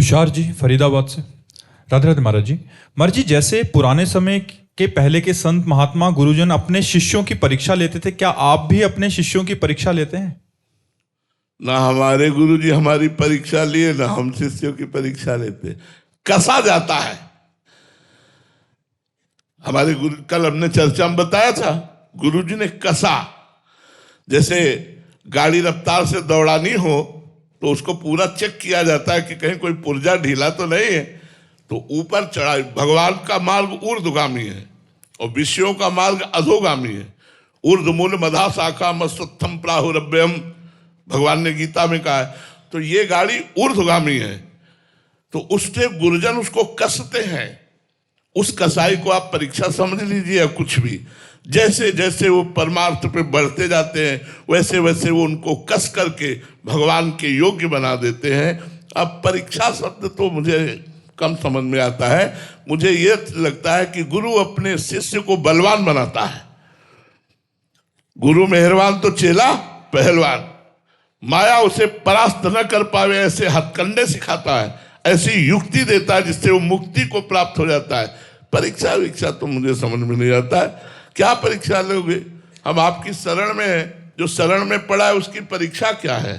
तुषार जी फरीदाबाद से। राधे राधे महाराज जी। महाराज जी, जैसे पुराने समय के पहले के संत महात्मा गुरुजन अपने शिष्यों की परीक्षा लेते थे, क्या आप भी अपने शिष्यों की परीक्षा लेते हैं? ना हमारे गुरुजी हमारी परीक्षा लिए, ना हम शिष्यों की परीक्षा लेते। कसा जाता है। हमारे गुरु, कल हमने चर्चा में बताया था, गुरुजी ने कसा। जैसे गाड़ी रफ्तार से दौड़ानी हो तो उसको पूरा चेक किया जाता है कि कहीं कोई पुर्जा ढीला तो नहीं है, तो ऊपर चढ़ाई। भगवान का मार्ग ऊर्ध्वगामी है और विषयों का मार्ग अधोगामी है। ऊर्ध्वमूल मधा शाखा मस्तम प्राहुरभ्यम, भगवान ने गीता में कहा है। तो ये गाड़ी ऊर्ध्वगामी है, तो उससे गुरुजन उसको कसते हैं। उस कसाई को आप परीक्षा समझ लीजिए या कुछ भी। जैसे जैसे वो परमार्थ पे बढ़ते जाते हैं वैसे वैसे वो उनको कस करके भगवान के योग्य बना देते हैं। अब परीक्षा शब्द तो मुझे कम समझ में आता है। मुझे ये लगता है कि गुरु अपने शिष्य को बलवान बनाता है। गुरु मेहरबान तो चेला पहलवान। माया उसे परास्त न कर पावे ऐसे हथकंडे सिखाता है, ऐसी युक्ति देता है जिससे वो मुक्ति को प्राप्त हो जाता है। परीक्षा विक्षा तो मुझे समझ में नहीं आता है। क्या परीक्षा लोगे? हम आपकी शरण में हैं, जो शरण में पड़ा है उसकी परीक्षा क्या है?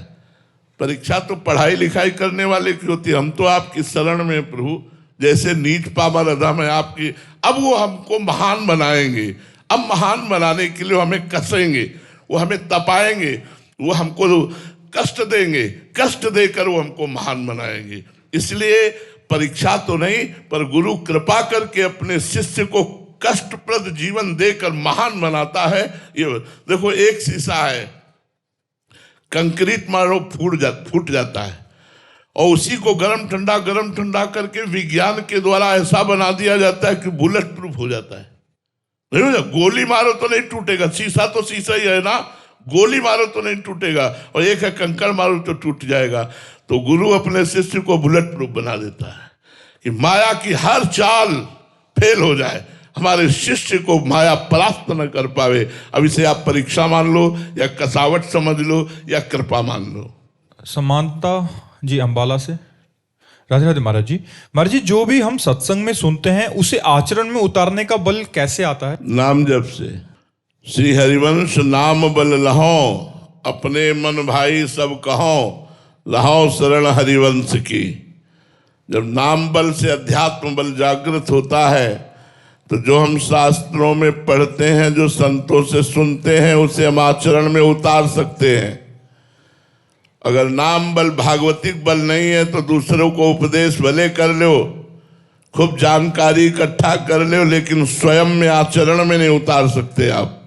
परीक्षा तो पढ़ाई लिखाई करने वाले की होती है। हम तो आपकी शरण में प्रभु, जैसे नीच पामर अधम है आपकी। अब वो हमको महान बनाएंगे। अब महान बनाने के लिए हमें कसेंगे, वो हमें तपाएंगे, वो हमको कष्ट देंगे। कष्ट देकर वो हमको महान बनाएंगे। इसलिए परीक्षा तो नहीं, पर गुरु कृपा करके अपने शिष्य को कष्टप्रद जीवन देकर महान बनाता है। ये देखो, एक शीशा है, कंक्रीट मारो फूट जाता है, और उसी को गरम ठंडा करके विज्ञान के द्वारा ऐसा बना दिया जाता है कि बुलेट प्रूफ हो जाता है। नहीं, गोली मारो तो नहीं टूटेगा। शीशा तो शीशा ही है ना, गोली मारो तो नहीं टूटेगा, और एक है कंकड़ मारो तो टूट जाएगा। तो गुरु अपने शिष्य को बुलेट प्रूफ बना देता है कि माया की हर चाल फेल हो जाए, हमारे शिष्य को माया परास्त न कर पावे। अब इसे आप परीक्षा मान लो या कसावट समझ लो या कृपा मान लो। समानता जी अम्बाला से। राधे राधे महाराज जी। महाराज जी, जो भी हम सत्संग में सुनते हैं उसे आचरण में उतारने का बल कैसे आता है? नाम जप से। श्री हरिवंश नाम बल लहो, अपने मन भाई सब कहो, लहो शरण हरिवंश की। जब नाम बल से अध्यात्म बल जागृत होता है तो जो हम शास्त्रों में पढ़ते हैं, जो संतों से सुनते हैं, उसे हम आचरण में उतार सकते हैं। अगर नाम बल भागवतिक बल नहीं है तो दूसरों को उपदेश भले कर लो, खूब जानकारी इकट्ठा कर लो, लेकिन स्वयं में आचरण में नहीं उतार सकते आप।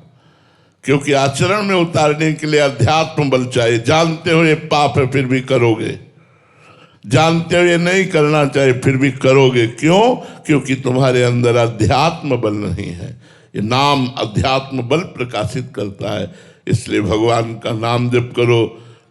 क्योंकि आचरण में उतारने के लिए अध्यात्म बल चाहिए। जानते हो ये पाप है फिर भी करोगे, जानते हो ये नहीं करना चाहिए फिर भी करोगे। क्यों? क्योंकि तुम्हारे अंदर अध्यात्म बल नहीं है। ये नाम अध्यात्म बल प्रकाशित करता है। इसलिए भगवान का नाम जप करो,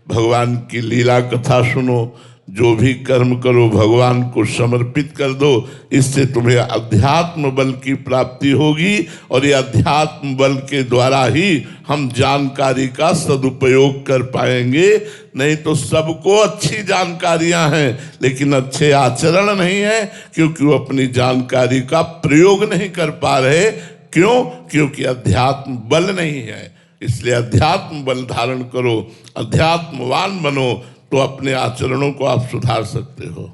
भगवान की लीला कथा सुनो, जो भी कर्म करो भगवान को समर्पित कर दो। इससे तुम्हें अध्यात्म बल की प्राप्ति होगी, और ये अध्यात्म बल के द्वारा ही हम जानकारी का सदुपयोग कर पाएंगे। नहीं तो सबको अच्छी जानकारियां हैं लेकिन अच्छे आचरण नहीं है, क्योंकि वो अपनी जानकारी का प्रयोग नहीं कर पा रहे। क्यों? क्योंकि अध्यात्म बल नहीं है। इसलिए अध्यात्म बल धारण करो, अध्यात्मवान बनो, तो अपने आचरणों को आप सुधार सकते हो।